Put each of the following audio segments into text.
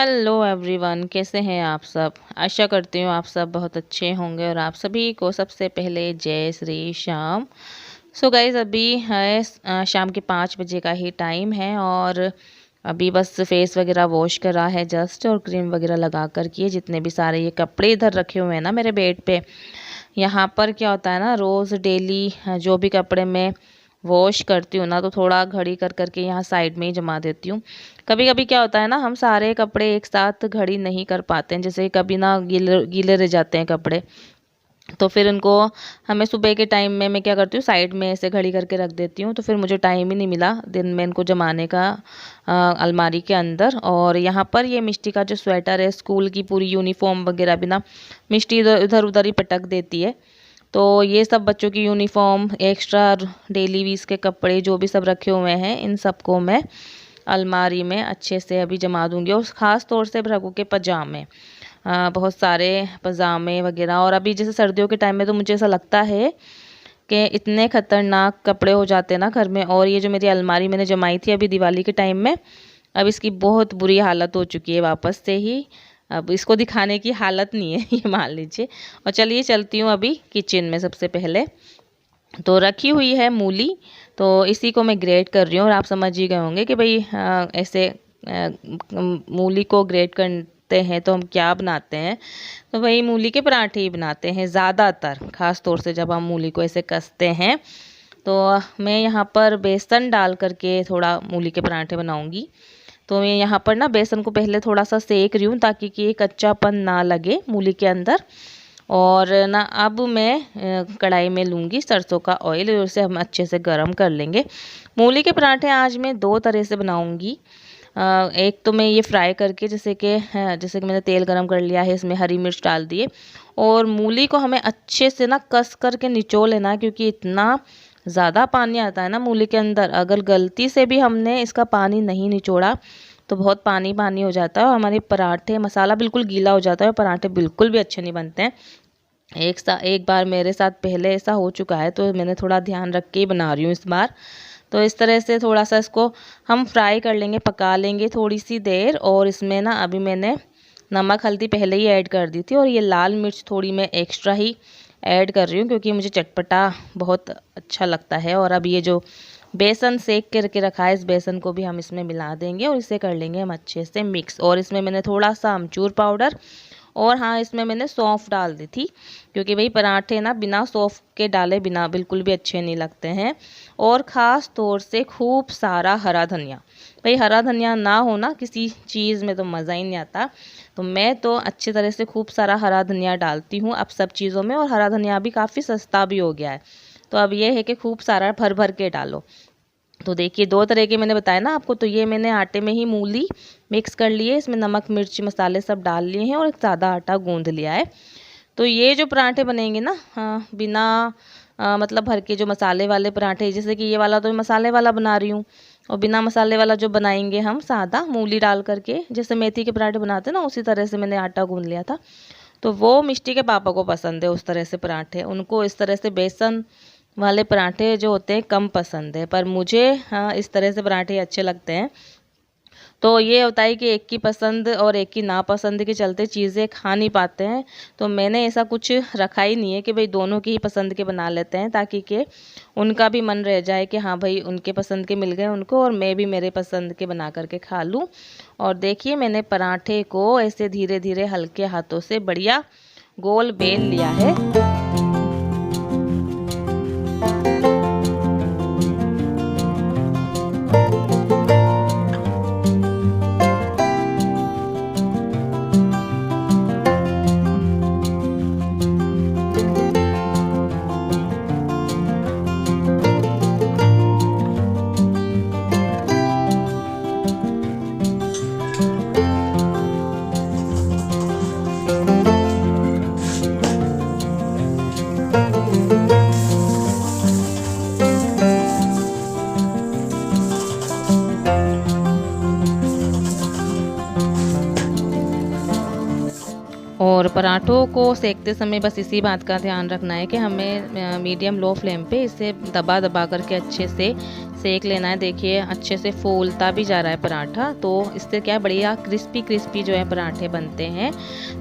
Hello everyone, कैसे हैं आप सब। आशा करती हूँ आप सब बहुत अच्छे होंगे और आप सभी को सबसे पहले जय श्री श्याम। सो गाइज, अभी है शाम के 5 बजे का ही टाइम है और अभी बस फेस वगैरह वॉश करा है जस्ट, और क्रीम वगैरह लगा कर के जितने भी सारे ये कपड़े इधर रखे हुए हैं ना मेरे बेड पे। यहाँ पर क्या होता है ना, रोज़ डेली जो भी कपड़े मैं वॉश करती हूँ ना, तो थोड़ा घड़ी कर करके यहाँ साइड में ही जमा देती हूँ। कभी कभी क्या होता है ना, हम सारे कपड़े एक साथ घड़ी नहीं कर पाते हैं, जैसे कभी ना गीले गीले रह जाते हैं कपड़े, तो फिर उनको हमें सुबह के टाइम में मैं क्या करती हूँ, साइड में ऐसे घड़ी करके रख देती हूँ, तो फिर मुझे टाइम ही नहीं मिला दिन में इनको जमाने का अलमारी के अंदर। और यहाँ पर ये मिष्टी का जो स्वेटर है, स्कूल की पूरी यूनिफॉर्म वगैरह भी ना मिष्टी इधर उधर उधर ही पटक देती है। तो ये सब बच्चों की यूनिफॉर्म, एक्स्ट्रा डेली वीज़ के कपड़े जो भी सब रखे हुए हैं, इन सबको मैं अलमारी में अच्छे से अभी जमा दूंगी। और ख़ास तौर से रघु के पजामे, बहुत सारे पजामे वगैरह। और अभी जैसे सर्दियों के टाइम में तो मुझे ऐसा लगता है कि इतने खतरनाक कपड़े हो जाते हैं ना घर में। और ये जो मेरी अलमारी मैंने जमाई थी अभी दिवाली के टाइम में, अब इसकी बहुत बुरी हालत हो चुकी है वापस से ही। अब इसको दिखाने की हालत नहीं है ये मान लीजिए। और चलिए चलती हूँ अभी किचन में। सबसे पहले तो रखी हुई है मूली, तो इसी को मैं ग्रेट कर रही हूँ। और आप समझ ही गए होंगे कि भाई ऐसे मूली को ग्रेट करते हैं तो हम क्या बनाते हैं, तो भाई मूली के पराठे ही बनाते हैं ज़्यादातर। ख़ास तौर से जब हम मूली को ऐसे कसते हैं, तो मैं यहाँ पर बेसन डाल करके थोड़ा मूली के पराठे बनाऊँगी। तो मैं यहाँ पर ना बेसन को पहले थोड़ा सा सेक रही हूँ ताकि कि कच्चापन ना लगे मूली के अंदर। और ना अब मैं कढ़ाई में लूँगी सरसों का ऑयल और उसे हम अच्छे से गरम कर लेंगे। मूली के पराठे आज मैं 2 तरह से बनाऊँगी। एक तो मैं ये फ्राई करके, जैसे कि मैंने तेल गरम कर लिया है, इसमें हरी मिर्च डाल दिए। और मूली को हमें अच्छे से ना कस करके निचोड़ लेना है, क्योंकि इतना ज़्यादा पानी आता है ना मूली के अंदर। अगर गलती से भी हमने इसका पानी नहीं निचोड़ा तो बहुत पानी पानी हो जाता है और हमारे पराठे, मसाला बिल्कुल गीला हो जाता है और पराठे बिल्कुल भी अच्छे नहीं बनते हैं। एक बार मेरे साथ पहले ऐसा हो चुका है, तो मैंने थोड़ा ध्यान रख के ही बना रही हूँ इस बार। तो इस तरह से थोड़ा सा इसको हम फ्राई कर लेंगे, पका लेंगे थोड़ी सी देर। और इसमें ना अभी मैंने नमक हल्दी पहले ही ऐड कर दी थी, और ये लाल मिर्च थोड़ी मैं एक्स्ट्रा ही ऐड कर रही हूँ क्योंकि मुझे चटपटा बहुत अच्छा लगता है। और अब ये जो बेसन सेक करके रखा है, इस बेसन को भी हम इसमें मिला देंगे और इसे कर लेंगे हम अच्छे से मिक्स। और इसमें मैंने थोड़ा सा अमचूर पाउडर, और हाँ इसमें मैंने सौंफ डाल दी थी, क्योंकि भाई पराठे ना बिना सौंफ के डाले बिना बिल्कुल भी अच्छे नहीं लगते हैं। और ख़ास तौर से खूब सारा हरा धनिया, भाई हरा धनिया ना हो ना किसी चीज़ में तो मज़ा ही नहीं आता। तो मैं तो अच्छी तरह से खूब सारा हरा धनिया डालती हूँ अब सब चीज़ों में। और हरा धनिया भी काफ़ी सस्ता भी हो गया है, तो अब ये है कि खूब सारा भर भर के डालो। तो देखिए 2 तरह के मैंने बताया ना आपको, तो ये मैंने आटे में ही मूली मिक्स कर लिए, इसमें नमक मिर्च मसाले सब डाल लिए हैं और एक सादा आटा गूंद लिया है। तो ये जो पराठे बनेंगे ना, बिना मतलब भर के, जो मसाले वाले पराठे, जैसे कि ये वाला तो मैं मसाले वाला बना रही हूँ, और बिना मसाले वाला जो बनाएंगे हम सादा मूली डाल करके, जैसे मेथी के पराठे बनाते हैं ना, उसी तरह से मैंने आटा गूंद लिया था। तो वो मिष्टी के पापा को पसंद है उस तरह से पराठे, उनको इस तरह से बेसन वाले पराठे जो होते हैं कम पसंद है, पर मुझे हाँ इस तरह से पराठे अच्छे लगते हैं। तो ये होता है कि एक की पसंद और एक की नापसंद के चलते चीज़ें खा नहीं पाते हैं। तो मैंने ऐसा कुछ रखा ही नहीं है कि भाई दोनों की ही पसंद के बना लेते हैं, ताकि कि उनका भी मन रह जाए कि हाँ भाई उनके पसंद के मिल गए उनको, और मैं भी मेरे पसंद के बना करके खा लूँ। और देखिए मैंने पराठे को ऐसे धीरे धीरे हल्के हाथों से बढ़िया गोल बेल लिया है। पराठों को सेकते समय बस इसी बात का ध्यान रखना है कि हमें मीडियम लो फ्लेम पे इसे दबा दबा करके अच्छे से सेक लेना है। देखिए अच्छे से फूलता भी जा रहा है पराठा, तो इससे क्या बढ़िया क्रिस्पी क्रिस्पी जो है पराठे बनते हैं।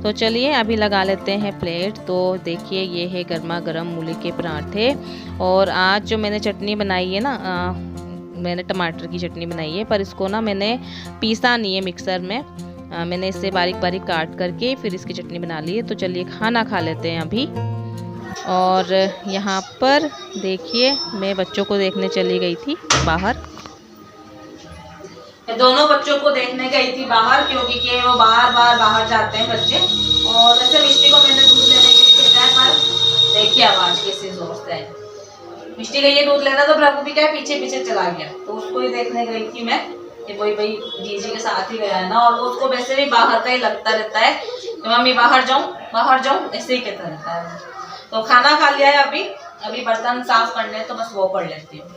तो चलिए अभी लगा लेते हैं प्लेट। तो देखिए ये है गर्मा गर्म मूली के पराठे। और आज जो मैंने चटनी बनाई है ना, मैंने टमाटर की चटनी बनाई है, पर इसको ना मैंने पीसा नहीं है मिक्सर में। मैंने इसे बारीक बारीक काट करके फिर इसकी चटनी बना ली है। तो चलिए खाना खा लेते हैं अभी। और यहाँ पर देखिए मैं बच्चों को देखने चली गई थी बाहर। मैं दोनों बच्चों को देखने गई थी बाहर, क्योंकि कि वो बार बार बाहर जाते हैं बच्चे। और वैसे मिष्टी को मैंने दूध लेने के लिए भेजा है, पर देखिए आवाज कैसे जोर से है। मिष्टी गई है दूध लेना, तो प्रभु भी क्या पीछे पीछे चला गया, तो उसको ही देखने गई थी मैं कि कोई भाई जीजी के साथ ही गया है ना। और उसको वैसे भी बाहर का ही लगता रहता है कि मम्मी बाहर जाऊं ऐसे ही कहता रहता है। तो खाना खा लिया है, अभी बर्तन साफ करने हैं, तो बस वो कर लेती हूँ।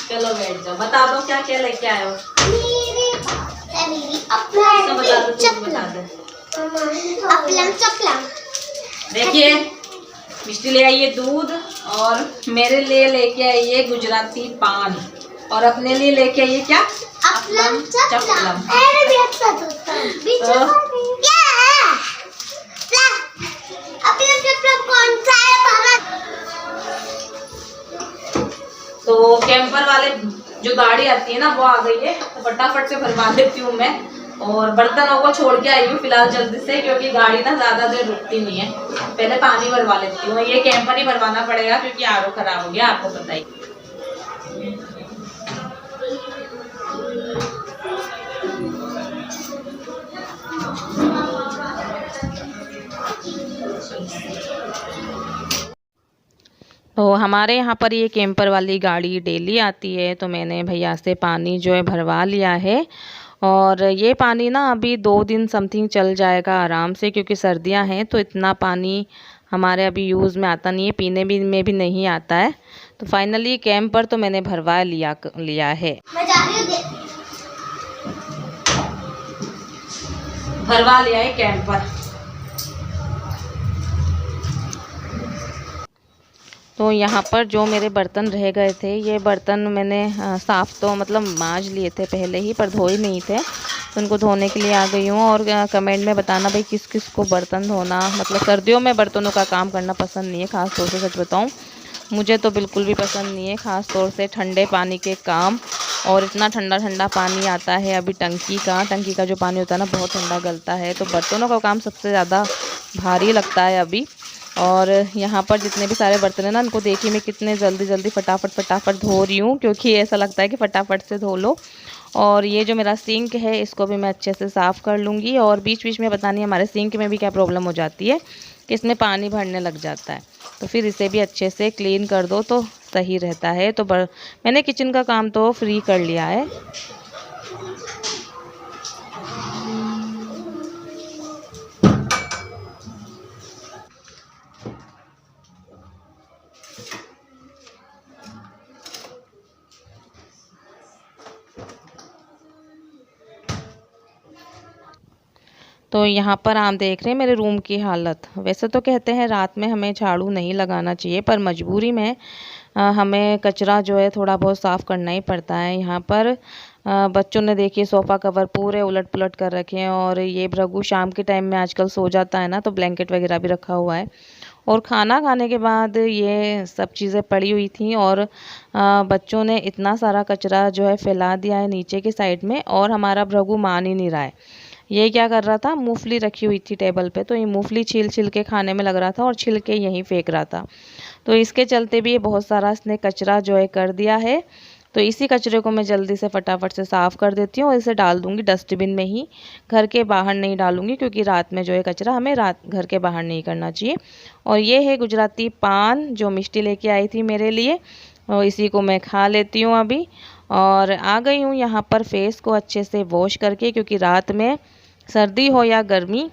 चलो बैठ जाओ, बता दो क्या क्या लेके आए हो। देखिए मिष्टी ले आई है दूध, और मेरे लिए लेके आई है गुजराती पान, और अपने लिए लेके आई है क्या, अपलम चपलम। तो कैंपर वाले जो गाड़ी आती है ना वो आ गई है, तो फटाफट से भरवा देती हूँ मैं। और बर्तनों को छोड़ के आई हूँ फिलहाल जल्दी से, क्योंकि गाड़ी ना ज्यादा देर रुकती नहीं है। पहले पानी भरवा लेती हूँ। ये कैंपर ही भरवाना पड़ेगा क्योंकि आरओ खराब हो गया, आपको पता ही। तो हमारे यहाँ पर ये कैंपर वाली गाड़ी डेली आती है, तो मैंने भैया से पानी जो है भरवा लिया है। और ये पानी ना अभी 2 दिन समथिंग चल जाएगा आराम से, क्योंकि सर्दियाँ हैं तो इतना पानी हमारे अभी यूज़ में आता नहीं है, पीने भी में भी नहीं आता है। तो फाइनली कैंपर तो मैंने भरवा लिया है। भरवा लिया है कैंपर। तो यहाँ पर जो मेरे बर्तन रह गए थे, ये बर्तन मैंने साफ़ तो मतलब मांज लिए थे पहले ही, पर धोए नहीं थे, तो उनको धोने के लिए आ गई हूँ। और कमेंट में बताना भाई किस किस को बर्तन धोना, मतलब सर्दियों में बर्तनों का काम करना पसंद नहीं है। ख़ास तौर से सच बताऊँ, मुझे तो बिल्कुल भी पसंद नहीं है, ख़ास तौर से ठंडे पानी के काम। और इतना ठंडा ठंडा पानी आता है अभी टंकी का जो पानी होता है ना, बहुत ठंडा गलता है। तो बर्तनों का काम सबसे ज़्यादा भारी लगता है अभी। और यहाँ पर जितने भी सारे बर्तन हैं ना, उनको देखिए मैं कितने जल्दी फटाफट धो रही हूँ, क्योंकि ऐसा लगता है कि फटाफट से धो लो। और ये जो मेरा सिंक है, इसको भी मैं अच्छे से साफ़ कर लूँगी। और बीच बीच में पता नहीं हमारे सिंक में भी क्या प्रॉब्लम हो जाती है कि इसमें पानी भरने लग जाता है, तो फिर इसे भी अच्छे से क्लीन कर दो तो सही रहता है। तो मैंने किचन का काम तो फ्री कर लिया है। तो यहाँ पर आप देख रहे हैं मेरे रूम की हालत। वैसे तो कहते हैं रात में हमें झाड़ू नहीं लगाना चाहिए, पर मजबूरी में हमें कचरा जो है थोड़ा बहुत साफ़ करना ही पड़ता है। यहाँ पर बच्चों ने देखिए सोफ़ा कवर पूरे उलट पुलट कर रखे हैं। और ये भृगु शाम के टाइम में आजकल सो जाता है ना, तो ब्लैंकेट वगैरह भी रखा हुआ है। और खाना खाने के बाद ये सब चीज़ें पड़ी हुई थी, और बच्चों ने इतना सारा कचरा जो है फैला दिया है नीचे के साइड में। और हमारा भृगु मान ही नहीं रहा है। ये क्या कर रहा था, मूंगफली रखी हुई थी टेबल पे, तो ये मूंगफली छील छील के खाने में लग रहा था और छिल के यहीं फेंक रहा था। तो इसके चलते भी ये बहुत सारा इसने कचरा जो है कर दिया है। तो इसी कचरे को मैं जल्दी से फटाफट से साफ़ कर देती हूँ और इसे डाल दूँगी डस्टबिन में ही, घर के बाहर नहीं डालूँगी, क्योंकि रात में जो है कचरा हमें घर के बाहर नहीं करना चाहिए। और ये है गुजराती पान जो मिष्टी लेके आई थी मेरे लिए, और इसी को मैं खा लेती हूँ अभी। और आ गई हूँ यहाँ पर फेस को अच्छे से वॉश करके, क्योंकि रात में सर्दी हो या गर्मी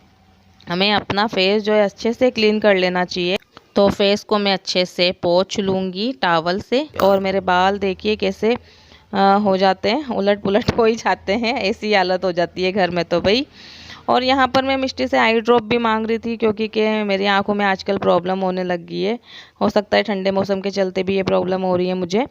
हमें अपना फेस जो है अच्छे से क्लीन कर लेना चाहिए। तो फेस को मैं अच्छे से पोंछ लूँगी टॉवल से। और मेरे बाल देखिए कैसे हो जाते हैं, उलट पुलट हो ही जाते हैं, ऐसी हालत हो जाती है घर में तो भाई। और यहाँ पर मैं मिष्टी से आई ड्रॉप भी मांग रही थी, क्योंकि मेरी आंखों में आजकल प्रॉब्लम होने लग गई है। हो सकता है ठंडे मौसम के चलते भी ये प्रॉब्लम हो रही है मुझे,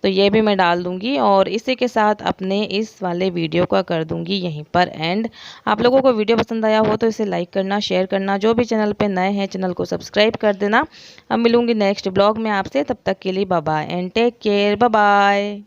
तो ये भी मैं डाल दूंगी। और इसी के साथ अपने इस वाले वीडियो का कर दूंगी यहीं पर एंड। आप लोगों को वीडियो पसंद आया हो तो इसे लाइक करना, शेयर करना, जो भी चैनल पे नए हैं चैनल को सब्सक्राइब कर देना। अब मिलूंगी नेक्स्ट ब्लॉग में आपसे, तब तक के लिए bye bye and take care, bye bye.